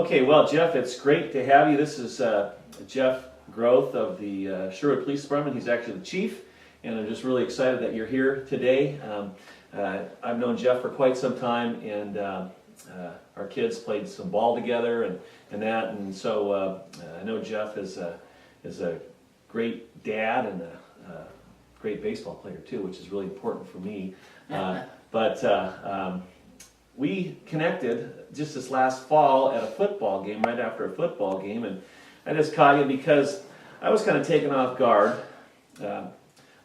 Okay, well, Jeff, it's great to have you. This is Jeff Groth of the Sherwood Police Department. He's actually the chief, and I'm just really excited that you're here today. I've known Jeff for quite some time, and our kids played some ball together and so I know Jeff is a great dad and a great baseball player too, which is really important for me. We connected just this last fall at a football game, right after a football game, and I just caught you because I was kind of taken off guard. A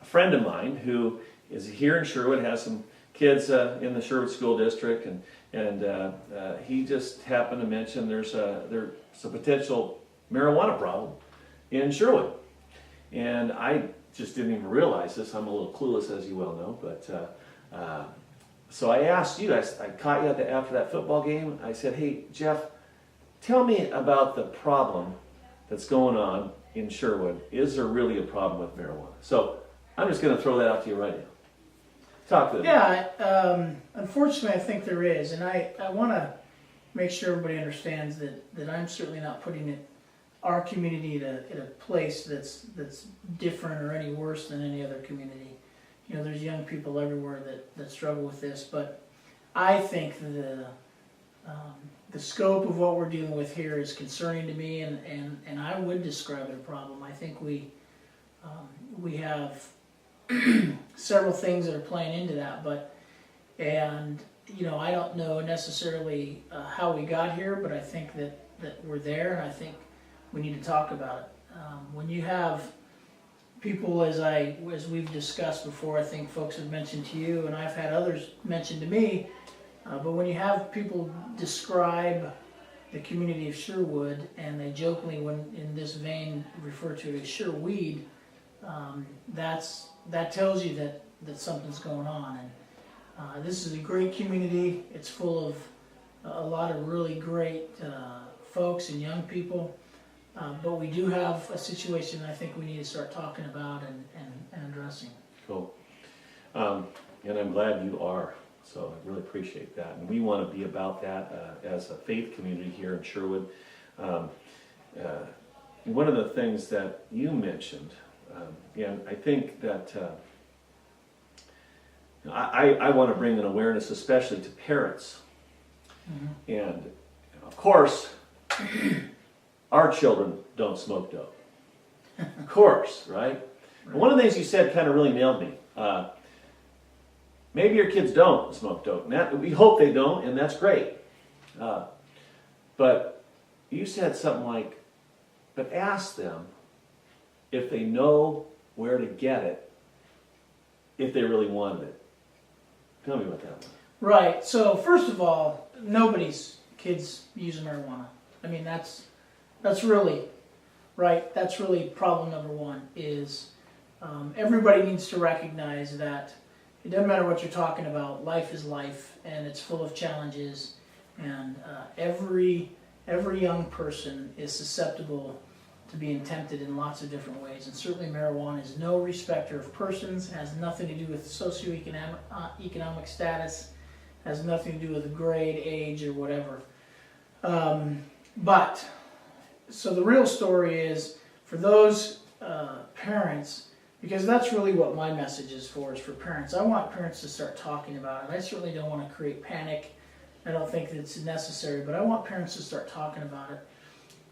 friend of mine who is here in Sherwood has some kids in the Sherwood School District, and he just happened to mention there's a potential marijuana problem in Sherwood, and I just didn't even realize this. I'm a little clueless, as you well know, but so I asked you. I caught you after that football game. I said, "Hey, Jeff, tell me about the problem that's going on in Sherwood. Is there really a problem with marijuana?" So I'm just going to throw that out to you right now. Talk to them. Yeah, unfortunately I think there is, and I want to make sure everybody understands that I'm certainly not putting our community in a place that's different or any worse than any other community. You know, there's young people everywhere that struggle with this, but I think the scope of what we're dealing with here is concerning to me, and I would describe it a problem. I think we have several things that are playing into that, and you know, I don't know necessarily how we got here, but I think that we're there, and I think we need to talk about it. When you have people, as we've discussed before, I think folks have mentioned to you, and I've had others mention to me, but when you have people describe the community of Sherwood, and they jokingly, when in this vein, refer to it as Sherweed, that tells you that something's going on. And this is a great community. It's full of a lot of really great folks and young people. But we do have a situation I think we need to start talking about and addressing. Cool. And I'm glad you are. So I really appreciate that. And we want to be about that as a faith community here in Sherwood. One of the things that you mentioned, and I think that I want to bring an awareness especially to parents. Mm-hmm. And of course, our children don't smoke dope. Of course, right? And one of the things you said kind of really nailed me. Maybe your kids don't smoke dope. And we hope they don't, and that's great. But you said something like, but ask them if they know where to get it, if they really wanted it. Tell me about that one. Right. So first of all, nobody's kids using marijuana. I mean, that's really, right, that's really problem number one, is everybody needs to recognize that it doesn't matter what you're talking about, life is life, and it's full of challenges, and every young person is susceptible to being tempted in lots of different ways, and certainly marijuana is no respecter of persons, has nothing to do with socioeconomic status, has nothing to do with grade, age, or whatever. But so the real story is for those parents, because that's really what my message is for parents. I want parents to start talking about it. I certainly don't want to create panic. I don't think it's necessary, but I want parents to start talking about it.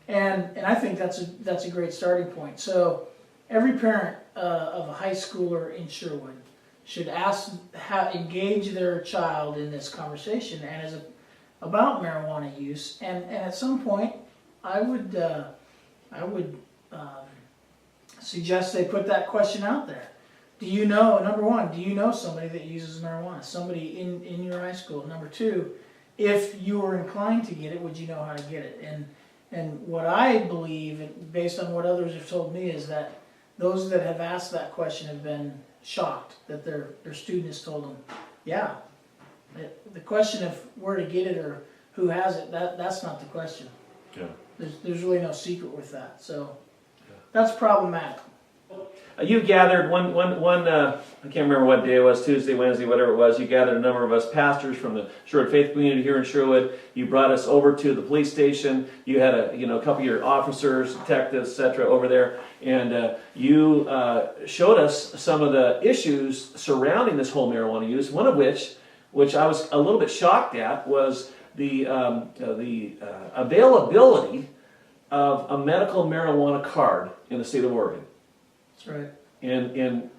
And I think that's a great starting point. So every parent of a high schooler in Sherwood should engage their child in this conversation and about marijuana use. And at some point, I would suggest they put that question out there. Do you know, number one, do you know somebody that uses marijuana? Somebody in your high school. Number two, if you were inclined to get it, would you know how to get it? And what I believe, based on what others have told me, is that those that have asked that question have been shocked that their student has told them, yeah, the question of where to get it or who has it, that's not the question. Yeah. There's really no secret with that. So that's problematic. you gathered I can't remember what day it was, Tuesday, Wednesday, whatever it was. You gathered a number of us pastors from the Sherwood faith community here in Sherwood. You brought us over to the police station. You had a couple of your officers, detectives, etc. over there, and you showed us some of the issues surrounding this whole marijuana use. One of which I was a little bit shocked at, was the availability of a medical marijuana card in the state of Oregon. That's right. And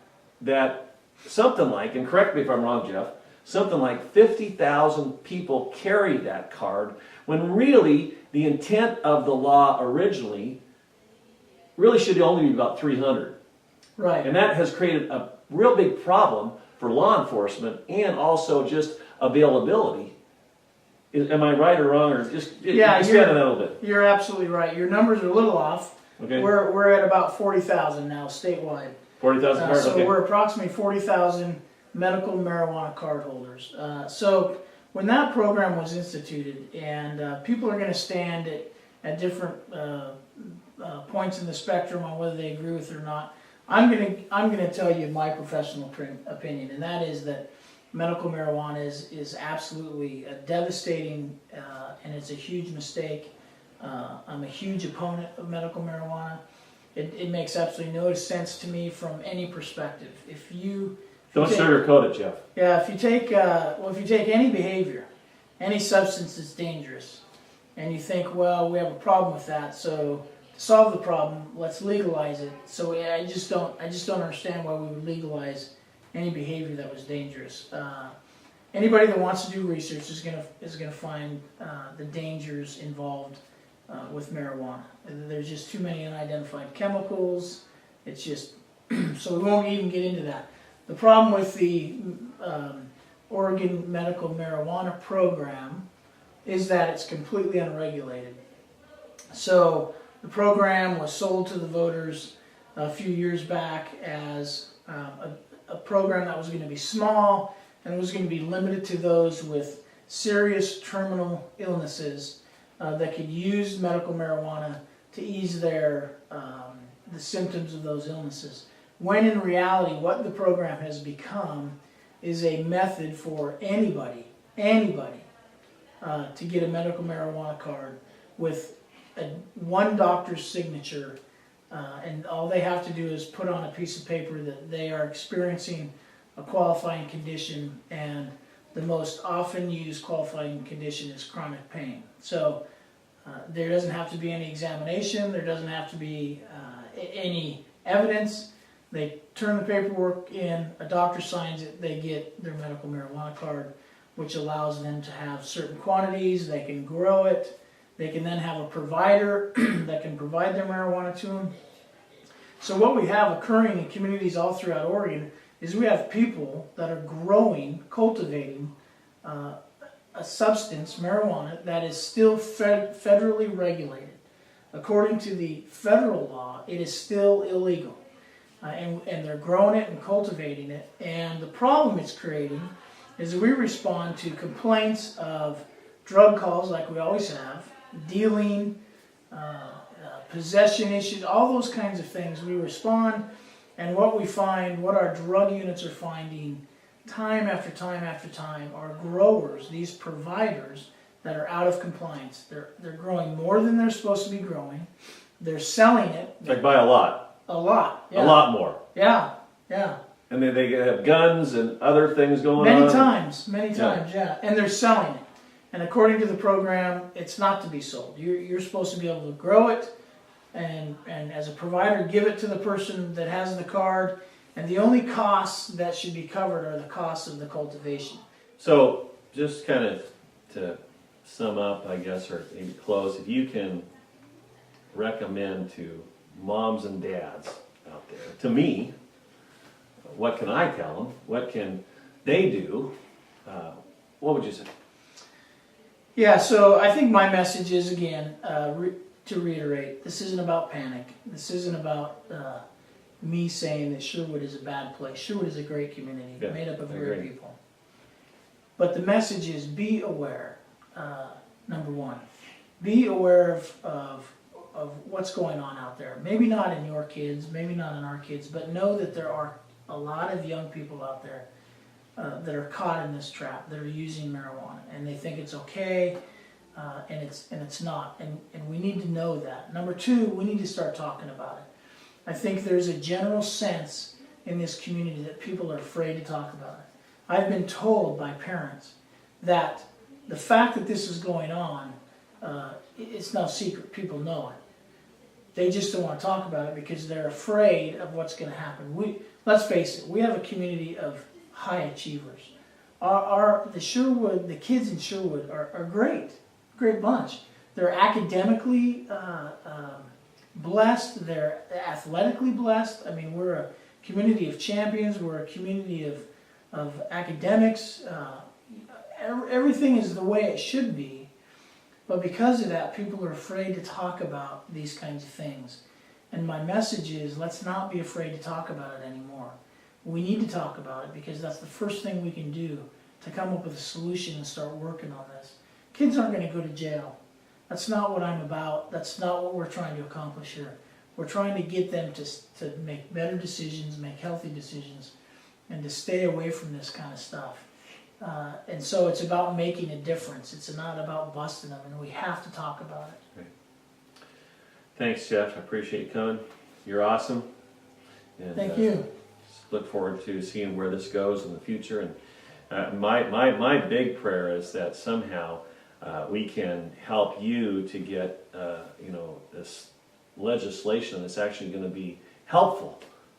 that something like, and correct me if I'm wrong, Jeff, something like 50,000 people carry that card, when really the intent of the law originally really should only be about 300. Right. And that has created a real big problem for law enforcement and also just availability. Am I right or wrong, or just expand on that a little bit? You're absolutely right. Your numbers are a little off. Okay. We're at about 40,000 now statewide. 40,000 cards. So okay. we're approximately 40,000 medical marijuana card holders. So when that program was instituted, and people are going to stand at different points in the spectrum on whether they agree with it or not, I'm going to tell you my professional opinion, and that is that medical marijuana is absolutely devastating, and it's a huge mistake. I'm a huge opponent of medical marijuana. It makes absolutely no sense to me from any perspective. Don't sugarcoat it, Jeff. Yeah, if you take any behavior, any substance that's dangerous, and you think, well, we have a problem with that, so to solve the problem, let's legalize it. So I just don't understand why we would legalize any behavior that was dangerous. Anybody that wants to do research is gonna find the dangers involved with marijuana. There's just too many unidentified chemicals. It's just so we won't even get into that. The problem with the Oregon medical marijuana program is that it's completely unregulated. So the program was sold to the voters a few years back as a program that was going to be small, and it was going to be limited to those with serious terminal illnesses that could use medical marijuana to ease the symptoms of those illnesses. When in reality, what the program has become is a method for anybody to get a medical marijuana card with one doctor's signature, and all they have to do is put on a piece of paper that they are experiencing a qualifying condition, and the most often used qualifying condition is chronic pain. So there doesn't have to be any examination, there doesn't have to be any evidence. They turn the paperwork in, a doctor signs it, they get their medical marijuana card, which allows them to have certain quantities, they can grow it, they can then have a provider that can provide their marijuana to them. So what we have occurring in communities all throughout Oregon is we have people that are growing, cultivating a substance, marijuana, that is still federally regulated. According to the federal law, it is still illegal. And they're growing it and cultivating it. And the problem it's creating is that we respond to complaints of drug calls like we always have, dealing, possession issues, all those kinds of things. We respond, and what we find, what our drug units are finding time after time after time, are growers, these providers that are out of compliance. They're growing more than they're supposed to be growing. They're selling it. Like by a lot. A lot. Yeah. A lot more. Yeah. And then they have guns and other things going Many on. times, yeah. And they're selling it. And according to the program, it's not to be sold. You're supposed to be able to grow it, and as a provider, give it to the person that has the card. And the only costs that should be covered are the costs of the cultivation. So just kind of to sum up, I guess, or maybe close, if you can recommend to moms and dads out there, to me, what can I tell them? What can they do? What would you say? Yeah, so I think my message is, again, to reiterate, this isn't about panic. This isn't about me saying that Sherwood is a bad place. Sherwood is a great community, made up of great people. But the message is, be aware, number one. Be aware of of what's going on out there. Maybe not in your kids, maybe not in our kids, but know that there are a lot of young people out there that are caught in this trap, that are using marijuana, and they think it's okay, and it's not. And we need to know that. Number two, we need to start talking about it. I think there's a general sense in this community that people are afraid to talk about it. I've been told by parents that the fact that this is going on, it's no secret. People know it. They just don't want to talk about it because they're afraid of what's going to happen. Let's face it, we have a community of high achievers. The kids in Sherwood are great bunch. They're academically blessed. They're athletically blessed. I mean, we're a community of champions. We're a community of academics. Everything is the way it should be. But because of that, people are afraid to talk about these kinds of things. And my message is, let's not be afraid to talk about it anymore. We need to talk about it because that's the first thing we can do to come up with a solution and start working on this. Kids aren't going to go to jail. That's not what I'm about. That's not what we're trying to accomplish here. We're trying to get them to make better decisions, make healthy decisions, and to stay away from this kind of stuff. And so it's about making a difference. It's not about busting them, and we have to talk about it. Great. Thanks, Jeff. I appreciate you coming. You're awesome. And, Thank you. Look forward to seeing where this goes in the future. And my big prayer is that somehow we can help you to get this legislation that's actually going to be helpful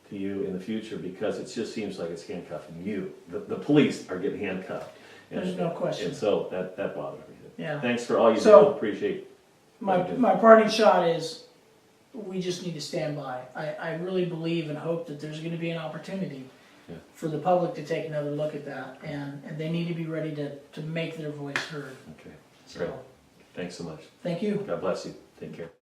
to you in the future, because it just seems like it's handcuffing you. The police are getting handcuffed. There's no question. And so that bothers me. Yeah. Thanks for all you do. Appreciate my parting shot is, we just need to stand by. I really believe and hope that there's going to be an opportunity for the public to take another look at that, and they need to be ready to make their voice heard. Okay, So, great. Thanks so much. Thank you. God bless you. Take care.